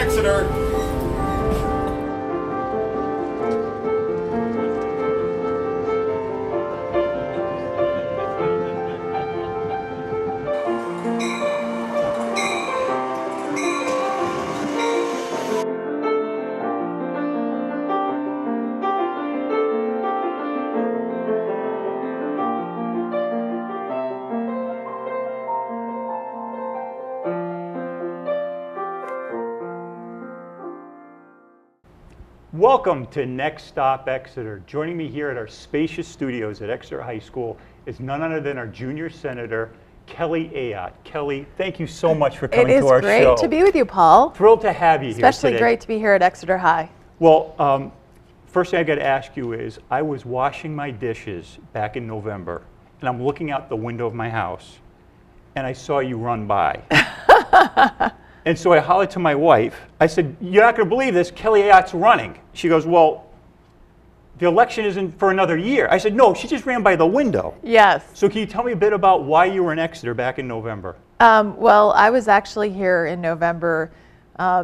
Exeter. Welcome to Next Stop Exeter. Joining me here at our spacious studios at Exeter High School is none other than our junior senator, Kelly Ayotte. Kelly, thank you so much for coming to our show. It is great to be with you, Paul. Thrilled to have you here today. Especially great to be here at Exeter High. Well, first thing I got to ask you is, I was washing my dishes back in November, and I'm looking out the window of my house, and I saw you run by. And so I hollered to my wife. I said, "You're not going to believe this, Kelly Ayotte's running." She goes, "Well, the election isn't for another year." I said, "No, she just ran by the window." Yes. So can you tell me a bit about why you were in Exeter back in November? Well, I was actually here in November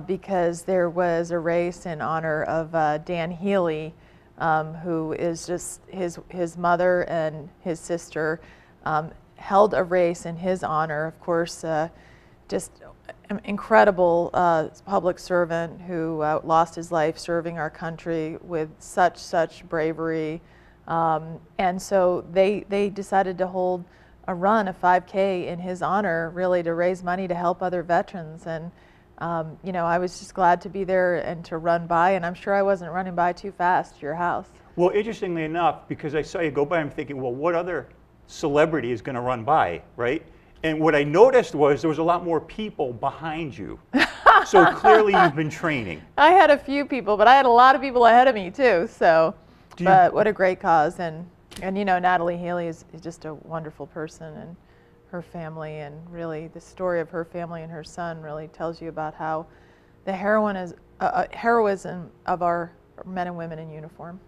because there was a race in honor of Dan Haley, who is just his mother and his sister held a race in his honor. Of course, just an incredible public servant who lost his life serving our country with such bravery. And so they decided to hold a run, a 5K in his honor, really to raise money to help other veterans. And you know, I was just glad to be there and to run by, and I'm sure I wasn't running by too fast to your house. Well, interestingly enough, because I saw you go by, I'm thinking, well, what other celebrity is going to run by, right? And what I noticed was there was a lot more people behind you. So clearly you've been training. I had a few people, but I had a lot of people ahead of me too. So, but what a great cause. And you know, Natalie Haley is just a wonderful person, and her family, and really the story of her family and her son really tells you about how the heroism of our men and women in uniform.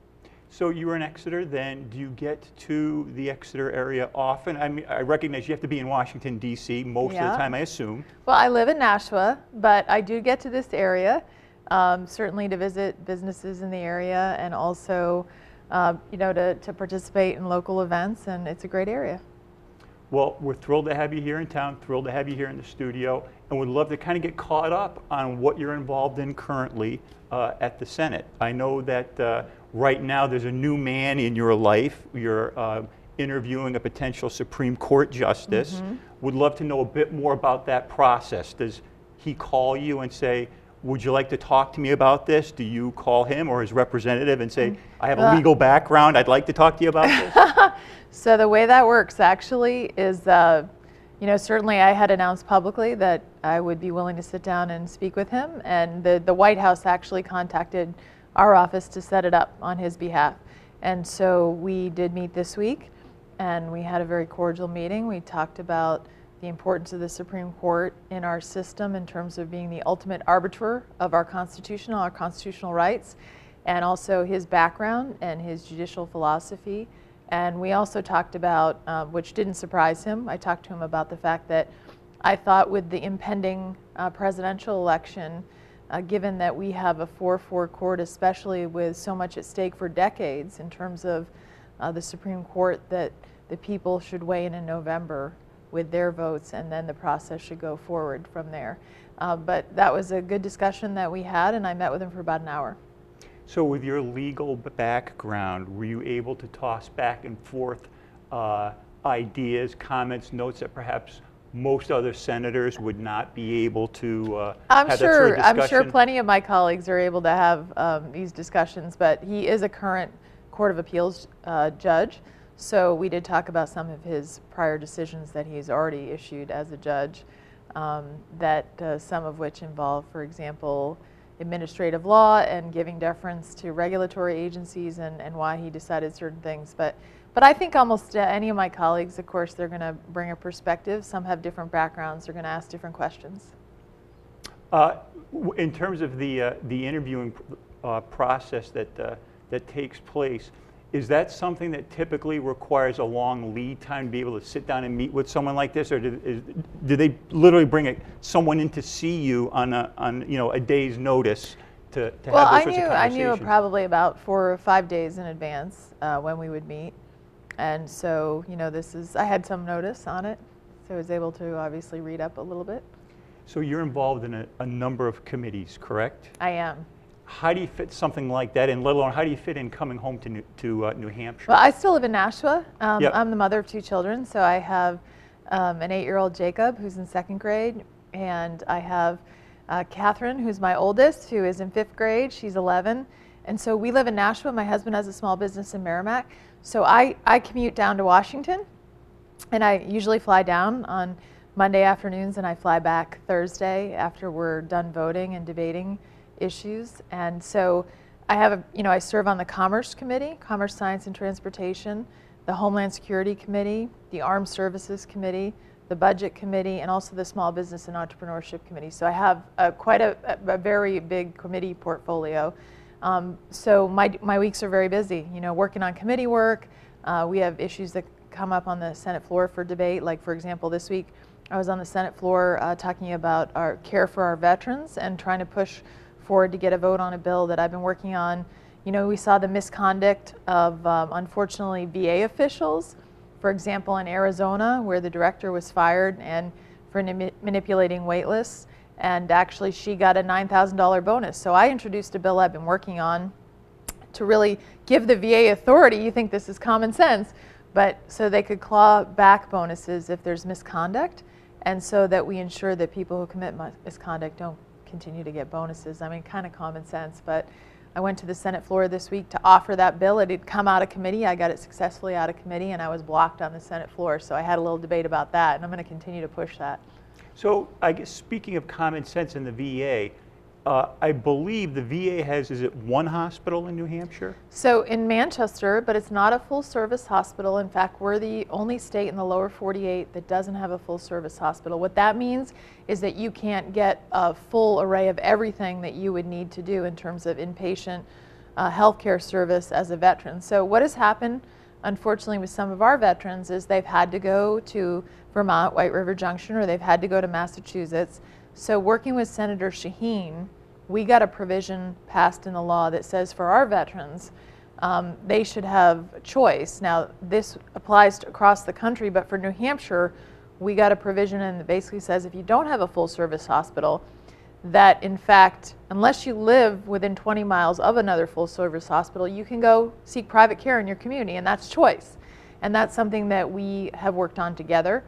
So you were in Exeter then. Do you get to the Exeter area often? I mean, I recognize you have to be in Washington, D.C. most of the time, I assume. Well, I live in Nashua, but I do get to this area, certainly to visit businesses in the area, and also you know, to participate in local events, and it's a great area. Well, we're thrilled to have you here in town, thrilled to have you here in the studio, and would love to kind of get caught up on what you're involved in currently at the Senate. I know that right now there's a new man in your life. You're interviewing a potential Supreme Court justice. Mm-hmm. Would love to know a bit more about that process. Does he call you and say, "Would you like to talk to me about this?" Do you call him or his representative and say, "I have a legal background, I'd like to talk to you about this"? So the way that works actually is, you know, certainly I had announced publicly that I would be willing to sit down and speak with him, and the White House actually contacted our office to set it up on his behalf. And so we did meet this week, and we had a very cordial meeting. We talked about the importance of the Supreme Court in our system in terms of being the ultimate arbiter of our constitutional rights, and also his background and his judicial philosophy. And we also talked about, which didn't surprise him, I talked to him about the fact that I thought with the impending presidential election, given that we have a 4-4 court, especially with so much at stake for decades in terms of the Supreme Court, that the people should weigh in November with their votes, and then the process should go forward from there. But that was a good discussion that we had, and I met with him for about an hour. So with your legal background, were you able to toss back and forth ideas, comments, notes that perhaps most other senators would not be able to have that sort of discussion? I'm sure plenty of my colleagues are able to have these discussions, but he is a current Court of Appeals judge, so we did talk about some of his prior decisions that he's already issued as a judge, some of which involve, for example, administrative law and giving deference to regulatory agencies, and why he decided certain things. But I think almost any of my colleagues, of course, they're going to bring a perspective. Some have different backgrounds. They're going to ask different questions. In terms of the interviewing process that takes place, Is that something that typically requires a long lead time to be able to sit down and meet with someone like this, or do they literally bring someone in to see you on a day's notice to have those sorts of conversations? I knew probably about 4 or 5 days in advance when we would meet, and so I had some notice on it, so I was able to obviously read up a little bit. So you're involved in a number of committees, correct? I am. How do you fit something like that in, let alone how do you fit in coming home to New Hampshire? Well, I still live in Nashua. Yep. I'm the mother of 2 children, so I have an 8-year-old Jacob who's in 2nd grade, and I have Catherine, who's my oldest, who is in 5th grade. She's 11, and so we live in Nashua. My husband has a small business in Merrimack, so I commute down to Washington, and I usually fly down on Monday afternoons, and I fly back Thursday after we're done voting and debating issues. And so I have I serve on the Commerce Committee, Commerce, Science, and Transportation, the Homeland Security Committee, the Armed Services Committee, the Budget Committee, and also the Small Business and Entrepreneurship Committee. So I have quite a very big committee portfolio. So my weeks are very busy, working on committee work. We have issues that come up on the Senate floor for debate. Like, for example, this week I was on the Senate floor talking about our care for our veterans and trying to push forward to get a vote on a bill that I've been working on. We saw the misconduct of, unfortunately, VA officials, for example, in Arizona, where the director was fired and for manipulating wait lists, and actually she got a $9,000 bonus. So I introduced a bill I've been working on to really give the VA authority. You think this is common sense, but so they could claw back bonuses if there's misconduct, and so that we ensure that people who commit misconduct don't continue to get bonuses. I mean, kind of common sense, but I went to the Senate floor this week to offer that bill. It had come out of committee. I got it successfully out of committee, and I was blocked on the Senate floor, so I had a little debate about that, and I'm going to continue to push that. So I guess speaking of common sense in the VA, I believe the VA has, is it one hospital in New Hampshire? So in Manchester, but it's not a full service hospital. In fact, we're the only state in the lower 48 that doesn't have a full service hospital. What that means is that you can't get a full array of everything that you would need to do in terms of inpatient healthcare service as a veteran. So what has happened, unfortunately, with some of our veterans is they've had to go to Vermont, White River Junction, or they've had to go to Massachusetts. So working with Senator Shaheen, we got a provision passed in the law that says for our veterans, they should have a choice. Now, this applies across the country, but for New Hampshire, we got a provision and it basically says if you don't have a full service hospital, that in fact, unless you live within 20 miles of another full service hospital, you can go seek private care in your community, and that's choice. And that's something that we have worked on together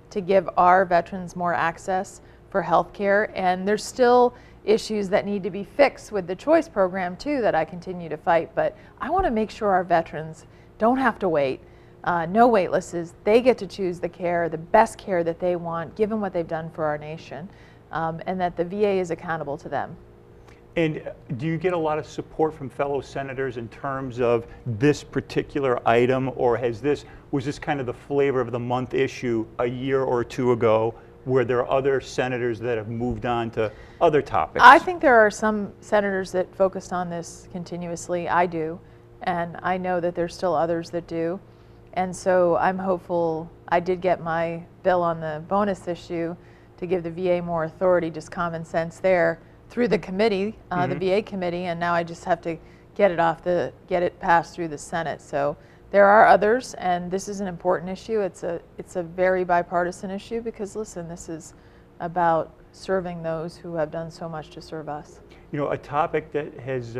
to give our veterans more access for health care. And there's still issues that need to be fixed with the choice program too that I continue to fight, but I want to make sure our veterans don't have to wait, no wait lists. They get to choose the care, the best care that they want, given what they've done for our nation, and that the VA is accountable to them. And do you get a lot of support from fellow senators in terms of this particular item, or was this kind of the flavor of the month issue a year or two ago, where there are other senators that have moved on to other topics? I think there are some senators that focused on this continuously. I do, and I know that there's still others that do. And so I'm hopeful. I did get my bill on the bonus issue to give the VA more authority, just common sense there, through the committee, the VA committee, and now I just have to get it passed through the Senate. So there are others, and this is an important issue. It's a very bipartisan issue because, listen, this is about serving those who have done so much to serve us. A topic that has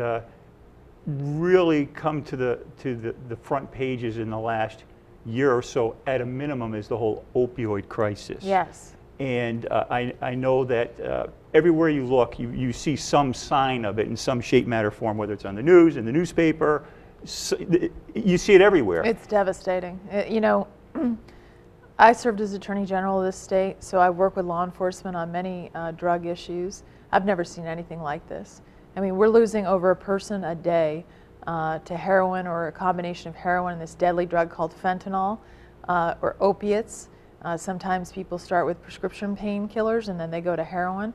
really come to the front pages in the last year or so, at a minimum, is the whole opioid crisis. Yes. And I know that everywhere you look, you see some sign of it in some shape, matter, form, whether it's on the news, in the newspaper. You see it everywhere. It's devastating. I served as Attorney General of this state, so I work with law enforcement on many drug issues. I've never seen anything like this. I mean, we're losing over a person a day to heroin or a combination of heroin and this deadly drug called fentanyl or opiates. Sometimes people start with prescription painkillers and then they go to heroin.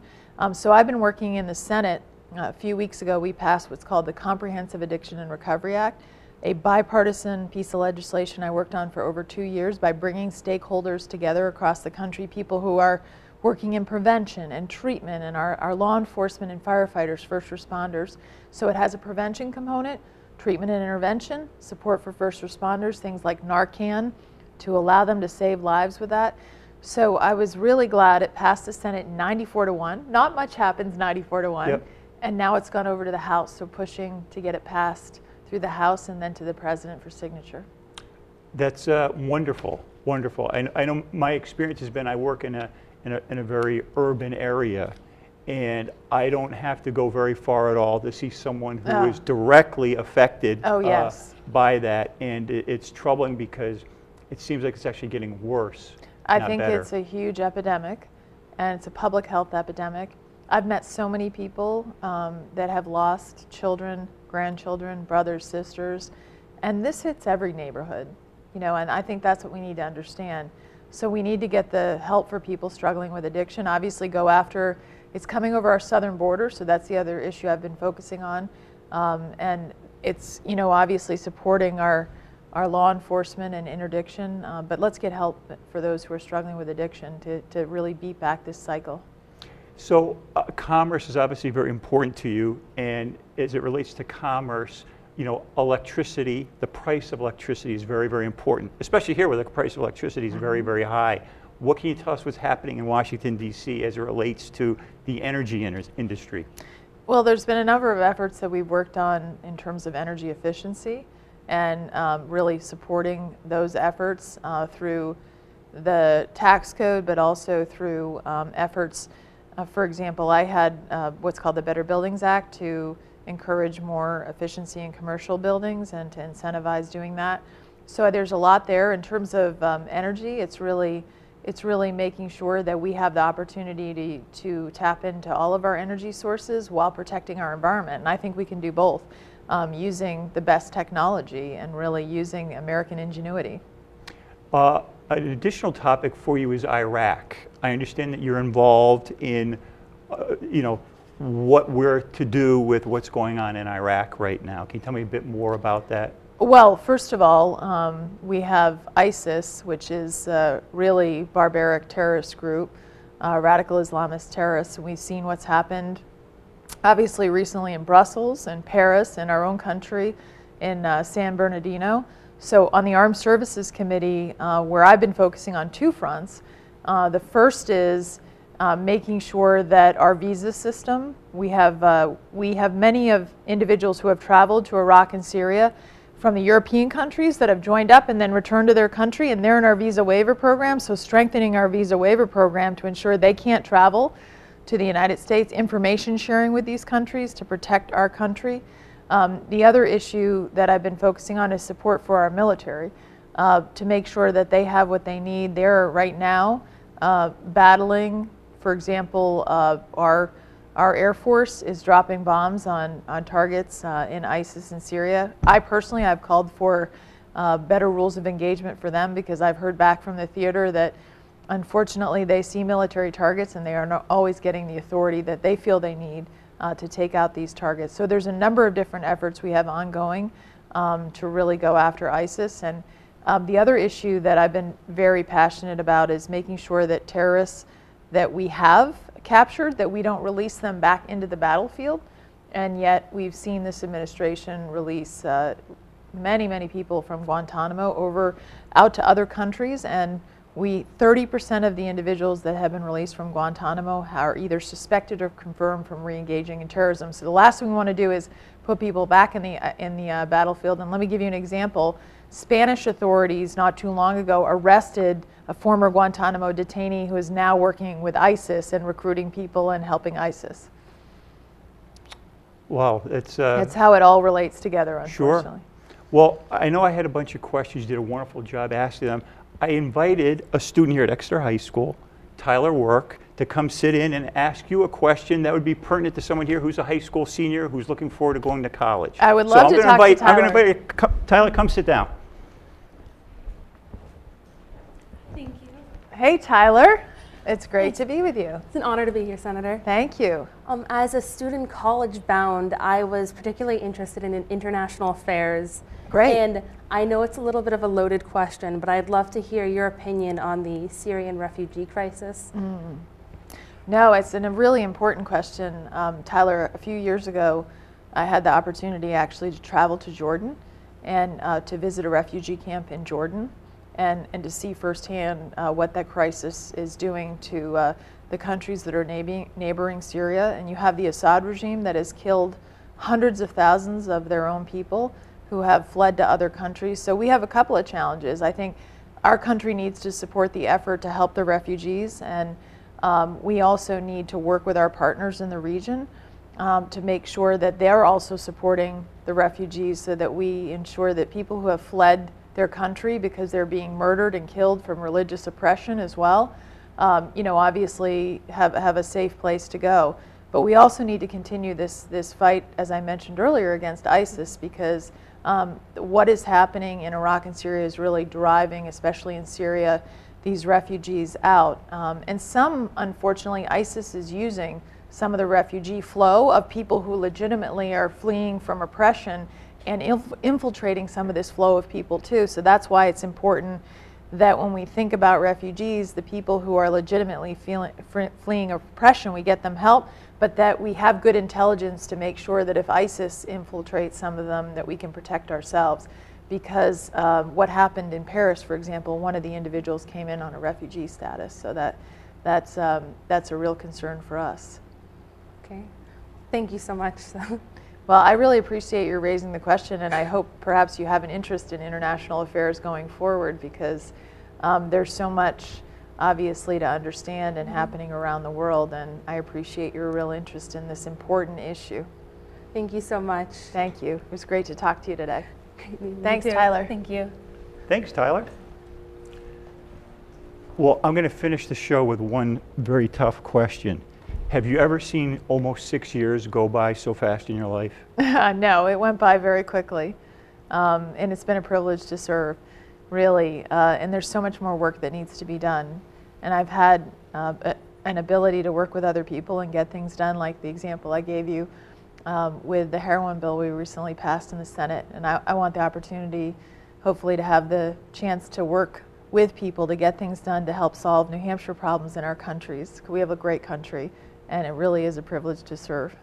So I've been working in the Senate. A few weeks ago, we passed what's called the Comprehensive Addiction and Recovery Act a bipartisan piece of legislation I worked on for over 2 years by bringing stakeholders together across the country, people who are working in prevention and treatment, and our law enforcement and firefighters, first responders. So it has a prevention component, treatment and intervention, support for first responders, things like Narcan, to allow them to save lives with that. So I was really glad it passed the Senate 94-1. Not much happens 94-1. Yep. And now it's gone over to the House, so pushing to get it passed through the House and then to the President for signature. That's wonderful, wonderful. I know my experience has been I work in a very urban area, and I don't have to go very far at all to see someone who is directly affected by that. And it's troubling because it seems like it's actually getting worse. I think it's a huge epidemic, and it's a public health epidemic. I've met so many people that have lost children, grandchildren, brothers, sisters, and this hits every neighborhood, you know, and I think that's what we need to understand. So we need to get the help for people struggling with addiction, obviously go after, it's coming over our southern border, so that's the other issue I've been focusing on, and it's, you know, obviously supporting our law enforcement and interdiction, but let's get help for those who are struggling with addiction to really beat back this cycle. So commerce is obviously very important to you, and as it relates to commerce, you know, electricity, the price of electricity is very, very important, especially here where the price of electricity is very, very high. What can you tell us what's happening in Washington, D.C. as it relates to the energy industry? Well, there's been a number of efforts that we've worked on in terms of energy efficiency and really supporting those efforts through the tax code, but also through efforts. For example, I had what's called the Better Buildings Act to encourage more efficiency in commercial buildings and to incentivize doing that. So there's a lot there. In terms of energy, it's really making sure that we have the opportunity to tap into all of our energy sources while protecting our environment. And I think we can do both, using the best technology and really using American ingenuity. An additional topic for you is Iraq. I understand that you're involved in, you know, what we're to do with what's going on in Iraq right now. Can you tell me a bit more about that? Well, first of all, we have ISIS, which is a really barbaric terrorist group, radical Islamist terrorists. We've seen what's happened, obviously recently in Brussels and Paris, in our own country, in San Bernardino. So on the Armed Services Committee, where I've been focusing on two fronts, the first is making sure that our visa system, we have many of individuals who have traveled to Iraq and Syria from the European countries that have joined up and then returned to their country, and they're in our visa waiver program, so strengthening our visa waiver program to ensure they can't travel to the United States, information sharing with these countries to protect our country. The other issue that I've been focusing on is support for our military, to make sure that they have what they need. They're right now battling, for example, our Air Force is dropping bombs on targets in ISIS in Syria. I personally have called for better rules of engagement for them because I've heard back from the theater that unfortunately they see military targets and they are not always getting the authority that they feel they need to take out these targets. So there's a number of different efforts we have ongoing to really go after ISIS. And the other issue that I've been very passionate about is making sure that terrorists that we have captured, that we don't release them back into the battlefield. And yet we've seen this administration release many, many people from Guantanamo out to other countries, and 30% of the individuals that have been released from Guantanamo are either suspected or confirmed from re-engaging in terrorism. So the last thing we want to do is put people back in the battlefield. And let me give you an example. Spanish authorities not too long ago arrested a former Guantanamo detainee who is now working with ISIS and recruiting people and helping ISIS. Wow, it's how it all relates together, unfortunately. Sure. Well, I know I had a bunch of questions. You did a wonderful job asking them. I invited a student here at Exeter High School, Tyler Work, to come sit in and ask you a question that would be pertinent to someone here who's a high school senior who's looking forward to going to college. I would love to talk to Tyler. I'm going to invite you. Tyler, come sit down. Thank you. Hey, Tyler. It's great to be with you. It's an honor to be here, Senator. Thank you. As a student college bound, I was particularly interested in international affairs. Great. And I know it's a little bit of a loaded question, but I'd love to hear your opinion on the Syrian refugee crisis. No, it's a really important question. Tyler, a few years ago, I had the opportunity actually to travel to Jordan and to visit a refugee camp in Jordan and to see firsthand what that crisis is doing to the countries that are neighboring Syria. And you have the Assad regime that has killed hundreds of thousands of their own people who have fled to other countries. So we have a couple of challenges. I think our country needs to support the effort to help the refugees, and we also need to work with our partners in the region to make sure that they're also supporting the refugees so that we ensure that people who have fled their country because they're being murdered and killed from religious oppression as well, obviously have a safe place to go. But we also need to continue this fight, as I mentioned earlier, against ISIS, because what is happening in Iraq and Syria is really driving, especially in Syria, these refugees out. And some, unfortunately, ISIS is using some of the refugee flow of people who legitimately are fleeing from oppression and infiltrating some of this flow of people too. So that's why it's important that when we think about refugees, the people who are legitimately fleeing oppression, we get them help, but that we have good intelligence to make sure that if ISIS infiltrates some of them, that we can protect ourselves. Because what happened in Paris, for example, one of the individuals came in on a refugee status, so that's a real concern for us. Okay, thank you so much. Well, I really appreciate your raising the question, and I hope perhaps you have an interest in international affairs going forward, because there's so much obviously to understand and happening around the world, and I appreciate your real interest in this important issue. Thank you so much. Thank you. It was great to talk to you today. Thanks, Tyler. Thank you. Thanks, Tyler. Well, I'm going to finish the show with one very tough question. Have you ever seen almost 6 years go by so fast in your life? No, it went by very quickly, and it's been a privilege to serve, really, and there's so much more work that needs to be done. And I've had an ability to work with other people and get things done, like the example I gave you with the heroin bill we recently passed in the Senate. And I want the opportunity, hopefully, to have the chance to work with people to get things done to help solve New Hampshire problems in our countries. We have a great country, and it really is a privilege to serve.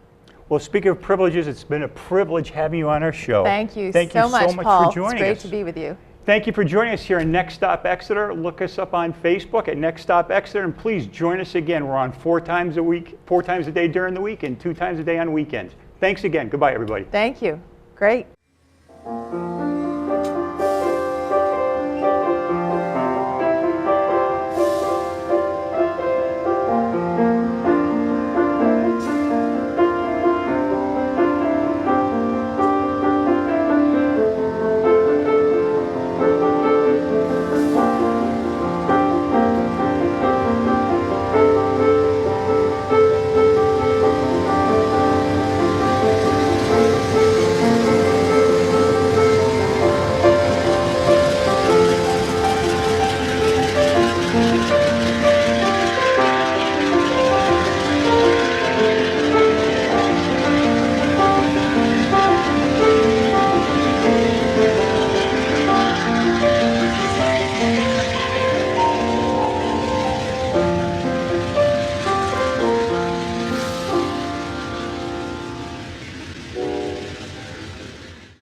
Well, speaking of privileges, it's been a privilege having you on our show. Thank you so much, Paul. For joining us. It's great to be with you. Thank you for joining us here in Next Stop Exeter. Look us up on Facebook at Next Stop Exeter, and please join us again. We're on 4 times a day during the week and 2 times a day on weekends. Thanks again. Goodbye, everybody. Thank you. Great.